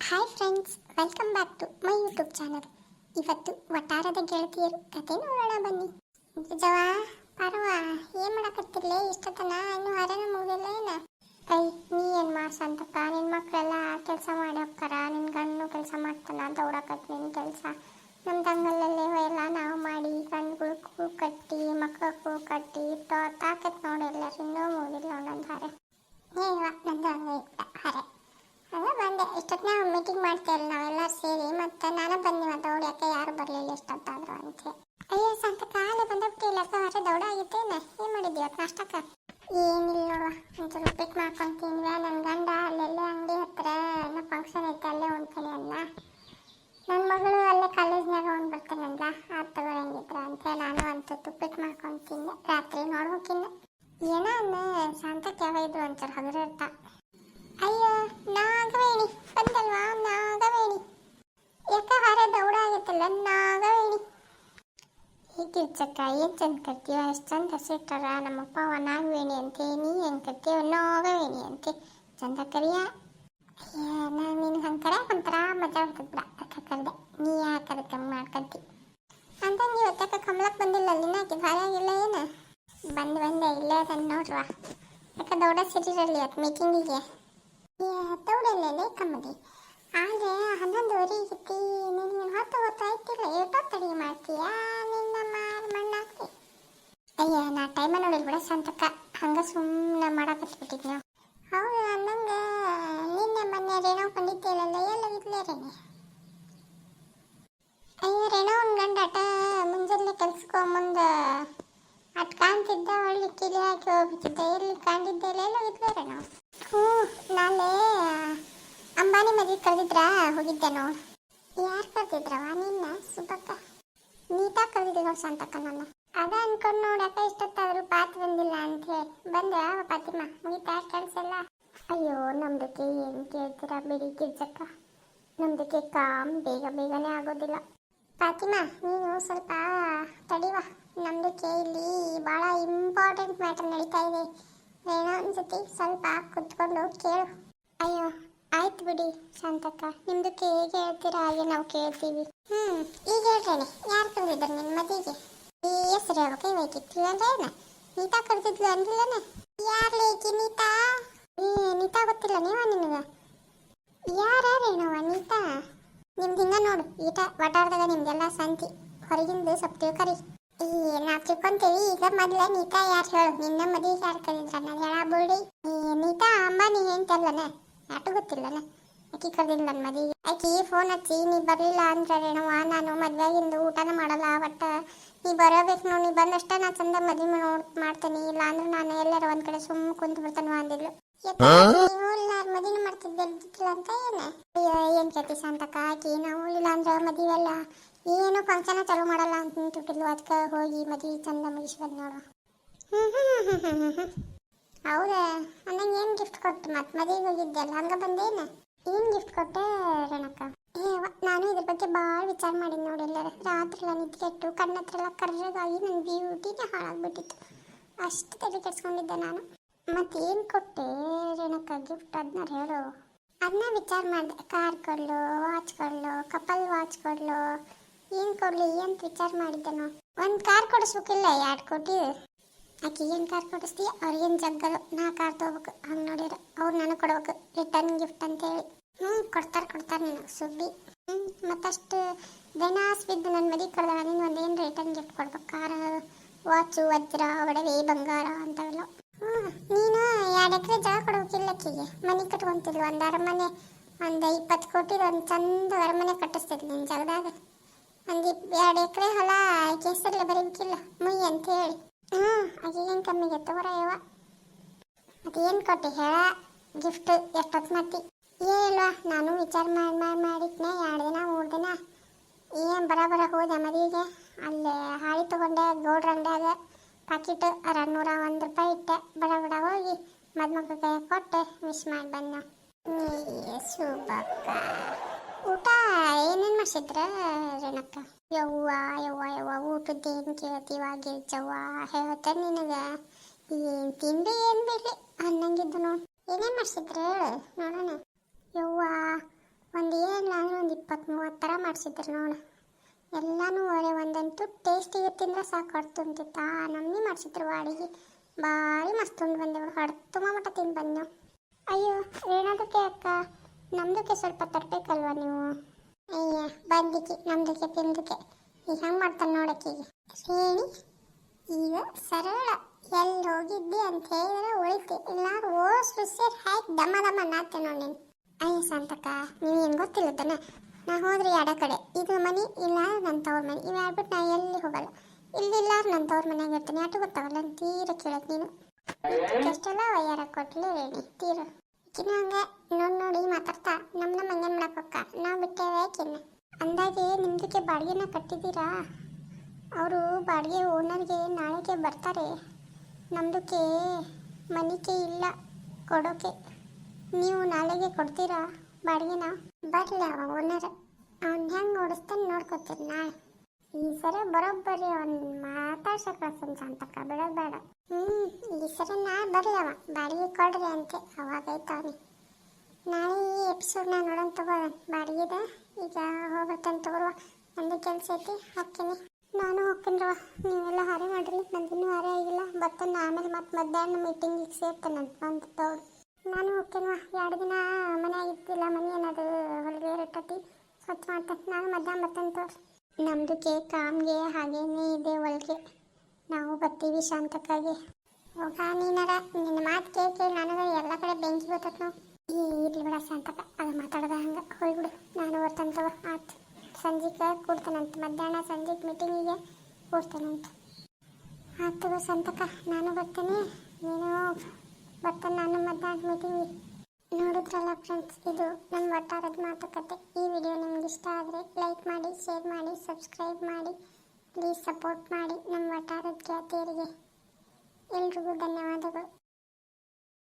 Hi friends, welcome back to my YouTube channel. ಇವತ್ತು ವಟಾರದ ಗೆಳತಿಯರು ಕತೆ ನೋಡೋಣ ಬನ್ನಿ. ಜವ ಪರವ ಏನ್ ಮಾಡಕತ್ತಿರ್ಲೆ ಇಷ್ಟತನ ಇನ್ನು ಹರನ ಮುಗಿದಿಲ್ಲ ಏನ? ಐ ನೀ ಏನ್ ಮಾಡ್ಸಂತಕ್ಕ, ನಿನ್ ಮಕ್ಳೆಲ್ಲ ಕೆಲಸ ಮಾಡಿ ಹೋಗ್ತಾರ, ನಿನ್ ಗಂಡು ಕೆಲಸ ಮಾಡ್ತಾನ, ದೌಡಕತ್ ನಿನ್ ಕೆಲಸ. ನಮ್ಮ ತಂಗಲ್ಲೇ ಎಲ್ಲ ನಾವು ಮಾಡಿ ಗಂಡುಗಳು ಕೂ ಕಟ್ಟಿ ಮಕ್ಕಳ ಕೂ ಕಟ್ಟಿ ತಾಕತ್ ನೋಡಿ ಎಲ್ಲರೂ ಇನ್ನೂ ಮುಗಿದಿಲ್ಲ ಒಂದೊಂದು ಹರೆ. ನಂದು ಹರೆ ಅಲ್ಲ ಬಂದೆ. ಇಷ್ಟೊತ್ತು ನಾವು ಮೀಟಿಂಗ್ ಮಾಡ್ತೇವಲ್ಲ ನಾವೆಲ್ಲ ಸೇರಿ, ಮತ್ತೆ ನಾನು ಬನ್ನಿ ಮತ್ತೆ ದೌಡ್ಯಾಕೆ ಯಾರು ಬರಲಿಲ್ಲ ಎಷ್ಟೊತ್ತಾದ್ರು ಅಂತ. ಅಯ್ಯೋ ಸಂತ ಕಾಲೇ ಬಂದಬಿಟ್ಟಿಲ್ಲ, ಹೊರ ದೌಡ ಆಗಿತ್ತೇನ? ಏನು ಮಾಡಿದ್ವಿ ಇವತ್ತು ನಾಷ್ಟಕ್ಕ? ಏನಿಲ್ಲ ನೋಡುವ, ಒಂಚೂರು ಉಪ್ಪಿಟ್ಟು ಮಾಡ್ಕೊಂತೀನಿವ. ನನ್ನ ಗಂಡ ಅಲ್ಲೆಲ್ಲೇ ಅಂಗಡಿ ಹತ್ರ ಏನೋ ಫಂಕ್ಷನ್ ಐತೆ, ಅಲ್ಲೇ ಉಣ್ತೀನಿ ಅಲ್ಲ. ನನ್ನ ಮಗಳು ಅಲ್ಲೇ ಕಾಲೇಜ್ನಾಗ ಒಂದು ಬರ್ತಾನಲ್ಲ, ಅದು ತಗೊಳಂಗಿದ್ರ ಅಂತ ನಾನು ಒಂದು ಉಪ್ಪಿಟ್ಟು ಮಾಡ್ಕೊಂತೀನಿ. ರಾತ್ರಿ ನೋಡ್ಬೇಕಿನ್ನ ಏನೋ ಶಾಂತಕ್ಕೆ ಯಾವ ಇದ್ರು ಒಂಚೂರು ಹಗರಿರ್ತಾ. ಅಯ್ಯೋ ನಾಗವೇಣಿ ಬಂದಲ್ವಾ? ನಾಗವೇಣಿ ಯಾಕ ಹಾರ ದೌಡ ಆಗತ್ತಲ್ಲ ನಾಗವೇಣಿ. ಹೀಗಿರ್ಚಕ್ಕ ಏನು ಚಂದ ಕರ್ತೀವ, ಎಷ್ಟು ಚಂದ ಹೆಸರಿಟ್ಟಾರ ನಮ್ಮಪ್ಪ. ನಾಗವೇಣಿ ಅಂತೆ, ನೀ ಏನು ಕರ್ತೀವ ನಾಗವೇಣಿ ಅಂತೆ, ಚಂದ ಕರಿಯ. ನಾನು ನಿನ್ನ ಹಂಗೆ ಕರ್ಯಾಕ ಒಂಥರ ಮಜಾ ಬರ್ತದೆ ಬಿಡ, ಅಕ್ಕ ಕರೆದೆ. ನೀ ಯಾಕೆ ಅದಕ್ಕೆ ಹಂಗೆ ಮಾಡ್ಕಂತಿ ಅಂತಂಗೆ. ಇವತ್ತಕ್ಕ ಕಮಲಕ್ಕೆ ಬಂದಿಲ್ಲ, ಅಲ್ಲಿನ ಹಾಕಿ ಭಾಳ ಆಗಿಲ್ಲ ಏನು? ಬಂದೆ ಇಲ್ಲೇ ಅದನ್ನು ನೋಡ್ರವ. ಯಾಕೆ ದೌಡ ಸಿರಿರಲಿ ಅದು ಮೀಟಿಂಗಿಗೆ ದೌಡಲ್ಲೇ ಕಮ್ಮದಿ. ಆದರೆ 11:30 ಇತ್ತು, ನಿನ್ನ ಹೊತ್ತು ಗೊತ್ತಾಯ್ತಿಲ್ಲ. ಎಷ್ಟೊತ್ತು ಅಡುಗೆ ಮಾಡ್ತೀಯಾ ನಿನ್ನ ಮಣ್ಣಾಕ್ತಿ? ಅಯ್ಯ ನಾ ಟೈಮ ನೋಡಿಲ್ ಬಿಡ ಶಾಂತಕ್ಕ, ಹಂಗೆ ಸುಮ್ಮನೆ ಮಾಡಕತ್ಬಿಟ್ಟಿದ್ ನಾವು. ಹೌದು ಅನ್ನಂಗೆ ನಿನ್ನೆ ಮೊನ್ನೆ ರೇಣವ್ ಕಂಡಿದ್ದೀರಲ್ಲ, ಎಲ್ಲವಿದ್ಲೇ ರೇಣಿ? ಅಯ್ಯ ರೇಣವನ್ ಗಂಡಾಟ ಮುಂಜಾನೆ ಕೆಲ್ಸಕ್ಕೋ ಮುಂದೆ ಅಟ್ ಕಾಣ್ತಿದ್ದ, ಒಳ್ಳೆ ಕಿಲಿ ಹಾಕಿ ಹೋಗ್ಬಿಟ್ಟಿದ್ದ. ಎಲ್ಲಿ ಕಾಣಿದ್ದೆ ಎಲ್ಲವಿದ್ಲೇ ರೇಣವ್? ನಾಳೆ ಅಂಬಾನಿ ಮದುವೆ ಕರೆದಿದ್ರ ಹೋಗಿದ್ದೆ ನೋಡು. ಯಾರು ಕರೆದಿದ್ರವ ನಿನ್ನ? ಸುಬ್ಬಕ್ಕ ನೀತಾ ಕರೆದಿದ್ದ ಶಾಂತಕ್ಕ. ನನ್ನ ಅದ ಅನ್ಕೊಂಡು ನೋಡಕ್ಕ ಇಷ್ಟೊತ್ತಾದ್ರು ಪಾತ್ ಬಂದಿಲ್ಲ ಅಂತ ಹೇಳಿ ಬಂದೆ. ಪಾತಿಮಾ ಮುಗಿತಾ ಕೆಲಸ ಎಲ್ಲ? ಅಯ್ಯೋ ನಮ್ದಕ್ಕೆ ಏನು ಕೇಳ್ತೀರಾ ಬಿಡಿ ಗಿರ್ಜಕ್ಕ, ನಮ್ದಕ್ಕೆ ಕಾಮ್ ಬೇಗನೆ ಆಗೋದಿಲ್ಲ. ಪಾತಿಮಾ ನೀನು ಸ್ವಲ್ಪ ತಡಿವ, ನಮ್ದಕ್ಕೆ ಇಲ್ಲಿ ಭಾಳ ಇಂಪಾರ್ಟೆಂಟ್ ಮ್ಯಾಟರ್ ನಡೀತಾ ಇದೆ. ಏನೋ ಅನ್ಸತಿ, ಸ್ವಲ್ಪ ಕುತ್ಕೊಂಡು ಕೇಳು. ಅಯ್ಯೋ ಆಯ್ತು ಬಿಡಿ ಶಾಂತಕ್ಕ, ನಿಮ್ದಕ್ಕೆ ಹೇಗೆ ಹೇಳ್ತೀರಾ ಹಾಗೆ ನಾವು ಕೇಳ್ತೀವಿ. ಈಗ ಹೇಳ್ರೇನೆ, ಯಾರು ಕರೆದಿದ್ರು ನಿನ್ನ ಮದುವೆಗೆ? ಈ ಹೆಸರು ಹೇಳ್ಬೇಕು, ಬೇಕಿತ್ತು ಅಂದ್ರೆ ಏನ? ನೀತಾ ಕರೆದಿದ್ಲು ಅಂದಿಲ್ಲನೆ? ಯಾರು ಲೇಕಿ ನೀತಾ? ನೀತಾ ಗೊತ್ತಿಲ್ಲ ನೀವ ನಿನಗ? ಯಾರೇನವ ನೀತಾ? ನಿಮ್ದು ಹಿಂಗ ನೋಡು, ಈಟ ವಟಾರದಾಗ ನಿಮ್ದೆಲ್ಲ ಸಂತಿ, ಹೊರಗಿಂದು ಸ್ವಲ್ಪ ತಿಳ್ಕರಿ. ನಾವು ತಿಳ್ಕೊಂತೀವಿ. ಈಗ ಮೊದ್ಲ ನೀತಾ ಯಾರು ಹೇಳು, ನಿನ್ನ ಮದುವೆಗೆ ಯಾರು ಕರೆದಿದ್ರ? ನಾನು ಹೇಳ ಬಿಡಿ. ನೀತಾ ಅಂಬಾನಿ ಹೇಳ್ತಲ್ಲನ, ಯಾಟು ಗೊತ್ತಿಲ್ಲನ? ಆಕಿ ಕರೆದಿಲ್ಲ ನನ್ನ ಮದುವೆಗೆ. ಆಕಿ ಫೋನ್ ಹಚ್ಚಿ ನೀ ಬರಲಿಲ್ಲ ಅಂದ್ರೆ ರೇಣವ್ವ ನಾನು ಮದುವೆಗಿಂದು ಊಟನ ಮಾಡಲ್ಲ, ಒಟ್ಟು ನೀ ಬರೋಬೇಕು ನೋಡಿ, ನೀ ಬಂದಷ್ಟ ನಾ ಚಂದ ಮದುವೆ ಮಾಡ್ತೇನೆ, ಇಲ್ಲ ಅಂದ್ರೆ ನಾನು ಎಲ್ಲಾರ ಒಂದ್ ಕಡೆ ಸುಮ್ಮ ಕುಂತು ಬಿಡ್ತಾನ ಅಂದಿದ್ಲು. ನೀವು ಇಲ್ಲ ಮದುವೆ ಮಾಡ್ತಿದ್ದೆ ಅಂತ ಏನ್ ಕೇಳ್ತಿ ಶಾಂತಕ್ಕ? ಆಕಿ ನಾವು ಇಲ್ಲ ಅಂದ್ರೆ ಮದುವೆ ಎಲ್ಲ ಏನು ಫಂಕ್ಷನ್ ಚಾಲೂ ಮಾಡಲ್ಲ ಅಂತ ನಿಂತುಬಿಟ್ಟಿದ್ಲು. ಅದಕ್ಕೆ ಹೋಗಿ ಮದುವೆ ಚಂದ ಮುಗಿಸಿ ಬಂದು ನೋಡುವ. ಹೌದಾ? ಅನ್ನಂಗೆ ಏನು ಗಿಫ್ಟ್ ಕೊಟ್ಟು ಮತ್ತೆ ಮದುವೆಗೆ ಹೋಗಿದ್ದೆಲ್ಲ ಹಂಗೆ ಬಂದೇನ? ಏನು ಗಿಫ್ಟ್ ಕೊಟ್ಟೆ ರೇಣಕ್ಕ? ನಾನು ಇದ್ರ ಬಗ್ಗೆ ಭಾಳ ವಿಚಾರ ಮಾಡಿದ್ದು ನೋಡಿ. ಎಲ್ಲರ ರಾತ್ರಿ ಎಲ್ಲ ನಿದ್ರೆಟ್ಟು ಕಣ್ಣ ಹತ್ರ ಎಲ್ಲ ಕರ್ರಗಾಗಿ ನನ್ನ ಬ್ಯೂಟಿನೇ ಹಾಳಾಗ್ಬಿಟ್ಟಿತ್ತು. ಅಷ್ಟು ತಲೆ ಕೆಡ್ಸ್ಕೊಂಡಿದ್ದೆ ನಾನು. ಮತ್ತೇನು ಕೊಟ್ಟೆ ರೇಣಕ್ಕ ಗಿಫ್ಟ್? ಅದನ್ನ ಹೇಳು. ಅದನ್ನ ವಿಚಾರ ಮಾಡಿದೆ. ಕಾರ್ ಕೊಡ್ಲು, ವಾಚ್ ಕೊಡ್ಲು, ಕಪಲ್ ವಾಚ್ ಕೊಡ್ಲು, ಏನು ಕೊಡ್ಲಿ ಅಂತ ವಿಚಾರ ಮಾಡಿದ್ದೆ ನಾವು. ಒಂದು ಕಾರ್ ಕೊಡಿಸ್ಬೇಕಿಲ್ಲ, 2 ಕೋಟಿ. ಆಕೆ ಏನು ಕಾರ್ ಕೊಡಿಸ್ತೀಯ? ಅವ್ರಿಗೇನು ಜಗ್ಗಲು, ನಾ ಕಾರ್ ತೊಗೋಬೇಕು. ಹಂಗೆ ನೋಡಿರ ಅವ್ರು ನನಗೆ ಕೊಡ್ಬೇಕು ರಿಟರ್ನ್ ಗಿಫ್ಟ್ ಅಂತೇಳಿ. ಕೊಡ್ತಾರೆ ನೀನು ಸುಬ್ಬಿ. ಮತ್ತಷ್ಟು ಬೆನಾಸ್ ಬಿದ್ದು ನನ್ನ ಮದುವೆ ಕರೆದ ನೀನು ಒಂದೇನು ರಿಟರ್ನ್ ಗಿಫ್ಟ್ ಕೊಡ್ಬೇಕು. ಕಾರ್, ವಾಚು, ವಜ್ರ, ಒಡವೆ, ಬಂಗಾರ ಅಂಥವೆಲ್ಲ. ನೀನು 2 ಎಕರೆ ಜಾಗ ಕೊಡ್ಬೇಕಿಲ್ಲ ಆಕೆಗೆ, ಮನೆ ಕಟ್ಕೊಂತಿಲ್ಲ. ಒಂದು ಅರಮನೆ, ಒಂದು 20 ಕೋಟಿ ಒಂದು ಚಂದ ಅರಮನೆ ಕಟ್ಟಿಸ್ತಿದ್ಲು ನಿನ್ನ ಜಾಗದಾಗ. ಒಂದು 2 ಎಕರೆ ಹೊಲ ಆಕೆ ಹೆಸರಲ್ಲೇ ಬರೀಬೇಕಿಲ್ಲ, ಮುಯ್ಯಿ ಅಂತ ಹೇಳಿ. ಆಕೆಗೇನು ಕಮ್ಮಿಗೆ ತಗೋರಯವ. ಅದೇನು ಕೊಟ್ಟು ಹೇಳ ಗಿಫ್ಟ್? ಎಷ್ಟೊತ್ತು ಮಾಡ್ತಿ ಏಲ್ವಾ? ನಾನು ವಿಚಾರ ಮಾಡಿದ್ನೆ 2 ದಿನ 3 ದಿನ. ಏನು ಬರ ಹೋದೆ ಮದುವೆಗೆ. ಅಲ್ಲೇ ಹಾಳಿ ತೊಗೊಂಡೆ ಗೌಡ್ರ ಅಂಗಡಿಯಾಗ. ಪಾಕಿಟ್ 201 ರೂಪಾಯಿ ಇಟ್ಟೆ. ಬಡ ಹೋಗಿ ಮದುಮಗ ಕೈ ಕೊಟ್ಟೆ, ಮಿಸ್ ಮಾಡಿ ಬಂದ. ಶುಭಕ್ಕ ಊಟ ಏನೇನು ಮಾಡಿಸಿದ್ರ ರೇಣಕ್ಕ? ಯವ್ವ ಊಟದ್ದೇನು ಕೇಳ್ತೀವ ಗಿರ್ಜವ್ವ? ಹೇಳ್ತೇನೆ ನಿನಗೆ. ಏನು ತಿಂಡಿ ಏನು ಬಿಡ್ಲಿ ಅನ್ನಂಗಿದ್ದು ನೋಡು. ಏನೇನು ಮಾಡಿಸಿದ್ರ ಹೇಳು ನೋಡೋಣ. ಯವ್ವ ಒಂದು ಥರ ಮಾಡಿಸಿದ್ರು ನೋಡು. ಎಲ್ಲನೂ ಒರೆ ಒಂದಂತೂ ಟೇಸ್ಟಿಗೆ ತಿಂದ್ರೆ ಸಾಕು ಹೊಡ್ತು ಅಂತಿತ್ತ ನಮ್ಮನೆ ಮಾಡಿಸಿದ್ರು ಅಡಿಗೆ. ಭಾರಿ ಮಸ್ತ್ ಉಂಡು ಬಂದೆವು, ಹೊಡೆ ತುಂಬ ಮಟ್ಟ ತಿಂದು ಬಂದೆವು. ಅಯ್ಯೋ ರೇಣದಕ್ಕೆ ಅಕ್ಕ, ನಮ್ದಕ್ಕೆ ಸ್ವಲ್ಪ ತರಬೇಕಲ್ವ ನೀವು? ಅಯ್ಯ ಬಂದಿಕ್ಕೆ ನಮ್ದಕ್ಕೆ ತಿಂದಕ್ಕೆ ಈಗ ಹೆಂಗೆ ಮಾಡ್ತಾನೆ ನೋಡಕ್ಕೀಗ. ರೇಣಿ ಈಗ ಸರಳ ಎಲ್ಲಿ ಹೋಗಿದ್ದಿ ಅಂತ ಹೇಳಿದ್ರೆ ಉಳಿತೆ, ಇಲ್ಲಾರು ಓಸು ಸೇರಿ ಹಾಕಿ ದಮ ದಮ ನಾತೆ ನೋಡಿ ನೀನು. ಅಯ್ಯ ಶಾಂತಕ್ಕ, ನೀವು ಏನು ಗೊತ್ತಿಲ್ಲದನ, ನಾ ಹೋದ್ರಿ ಎಡ ಕಡೆ ಇದು ಮನೆ, ಇಲ್ಲ ನನ್ನ ತವ್ರ ಮನೆ, ಇವು ಹೇಳ್ಬಿಟ್ಟು ನಾ ಎಲ್ಲಿ ಹೋಗಲ್ಲ. ಇಲ್ಲಿಲ್ಲಾರು ನನ್ನ ತವ್ರ ಮನೆಯಾಗ ಇರ್ತೀನಿ, ಅಟ್ಟು ಗೊತ್ತಾಗಲ್ಲ ಅಂತ ತೀರ ಕೇಳಕ್ಕೆ ನೀನು. ಎಷ್ಟೆಲ್ಲ ವಯ್ಯಾರ ಕೊಟ್ಲಿ ರೇಣಿ ತೀರ. ಈಕಿನ ಹಂಗೆ ನೋಡಿ ಮಾತಾಡ್ತಾ ನಮ್ಮ ಹಂಗೆ ಮಾಡಕ್ಕ ನಾವು ಬಿಟ್ಟೇವೆ ಆಕಿನ್ನ. ಅಂದಾಗೆ ನಿಮ್ದಕ್ಕೆ ಬಾಡಿಗೆನ ಕಟ್ಟಿದ್ದೀರಾ? ಅವರು ಬಾಡಿಗೆ ಓನರ್ಗೆ ನಾಳೆಗೆ ಬರ್ತಾರೆ. ನಮ್ದಕ್ಕೆ ಮನಿಕೆ ಇಲ್ಲ ಕೊಡೋಕೆ, ನೀವು ನಾಳೆಗೆ ಕೊಡ್ತೀರಾ ಬಾಡಿಗೆನ? ಬರಲಿ ಅವ ಓನರ್, ಅವ್ನು ಹೆಂಗೆ ನೋಡಿಸ್ತಾನೆ ನೋಡ್ಕೊತೀರಿ ನಾಳೆ. ಈ ಸರಿ ಬರೋಬ್ಬರಿ ಅವ್ನು ಮಾತಾಡ್ಸಕ್ ಕಳ್ಸನ್ ಶಾಂತಕ್ಕ, ಬಿಡೋದು ಬೇಡ. ಈ ಸರಿ ನಾಳೆ ಬರಲಿ ಅವ, ಬಾಡಿಗೆ ಕೊಡ್ರಿ ಅಂತೆ, ಅವಾಗೈತವನಿ. ನಾಳೆ ಈ ಎಪಿಸೋಡ್ನ ನೋಡೋಣ ತಗೋ ಬಾಡಿಗೆದ. ಈಗ ಹೋಗ್ಬರ್ತೇನೆ ತಗೋರುವ, ನಂದು ಕೆಲಸ ಐತಿ, ಹೋಗ್ತೀನಿ. ನಾನು ಹೋಗ್ತೀನಿರವ, ನೀವೆಲ್ಲ ಹಾರೆ ಮಾಡಿರಿ, ನಂದಿನ್ನೂ ಹಾರೆ ಆಗಿಲ್ಲ. ಬರ್ತೇನೆ ಆಮೇಲೆ ಮತ್ತೆ ಮಧ್ಯಾಹ್ನ ಮೀಟಿಂಗಿಗೆ ಸೇರ್ತೇನೆ ಅಂತ ಬಂದು ತೋಡು. ನಾನು ಹೋಗ್ತೇನವ, 2 ದಿನ ಮನೆಯಾಗ ಇದ್ದಿಲ್ಲ, ಮನೆ ಏನದು ಹೊಲಿಗೆ ಇರಟ್ಟತಿ ಸ್ವಚ್ಛ ಮಾಡ್ತೇನೆ. ನಾನು ಮಧ್ಯಾಹ್ನ ಬರ್ತೇನೆ ತೋರು. ನಮ್ದಕ್ಕೆ ಕಾಮ್ಗೆ ಹಾಗೇನೇ ಇದೆ ಹೊಲಿಗೆ, ನಾವು ಬರ್ತೀವಿ ಶಾಂತಕ್ಕಾಗಿ. ಹೋಗ ನೀನಾರ ನಿನ್ನ ಮಾತು ಕೇಳಿ ನನಗೆ ಎಲ್ಲ ಕಡೆ ಬೆಂಕಿ ಗೊತ್ತತ್ ನಾವು. ಇರ್ಲಿ ಬಿಡ ಶಾಂತಕ್ಕ, ಅದು ಮಾತಾಡೋದ ಹಂಗೆ ಹೋಗ್ಬಿಡು. ನಾನು ಬರ್ತೇನೆ ತಗೋ, ಆಯ್ತು. ಸಂಜೆಗೆ ಕೂಡ್ತೇನಂತ, ಮಧ್ಯಾಹ್ನ ಸಂಜೆಗೆ ಮೀಟಿಂಗಿಗೆ ಕೂಡ್ತೇನಂತ. ಆಯ್ತು ತಗೋ ಶಾಂತಕ್ಕ, ನಾನು ಬರ್ತೇನೆ, ನೀನು ಬರ್ತೇನೆ, ನಾನು ಮಧ್ಯಾಹ್ನ ಮೀಟಿಂಗಿಗೆ. ನೋಡಿದ್ರಲ್ಲ ಫ್ರೆಂಡ್ಸ್, ಇದು ನಮ್ಮ ವಟಾರದ ಮಾತುಕತೆ. ಈ ವಿಡಿಯೋ ನಿಮ್ಗೆ ಇಷ್ಟ ಆದರೆ ಲೈಕ್ ಮಾಡಿ, ಶೇರ್ ಮಾಡಿ, ಸಬ್ಸ್ಕ್ರೈಬ್ ಮಾಡಿ, ಪ್ಲೀಸ್ ಸಪೋರ್ಟ್ ಮಾಡಿ ನಮ್ಮ ವಟಾರದ ಖ್ಯಾತಿಯರಿಗೆ. ಎಲ್ರಿಗೂ ಧನ್ಯವಾದಗಳು.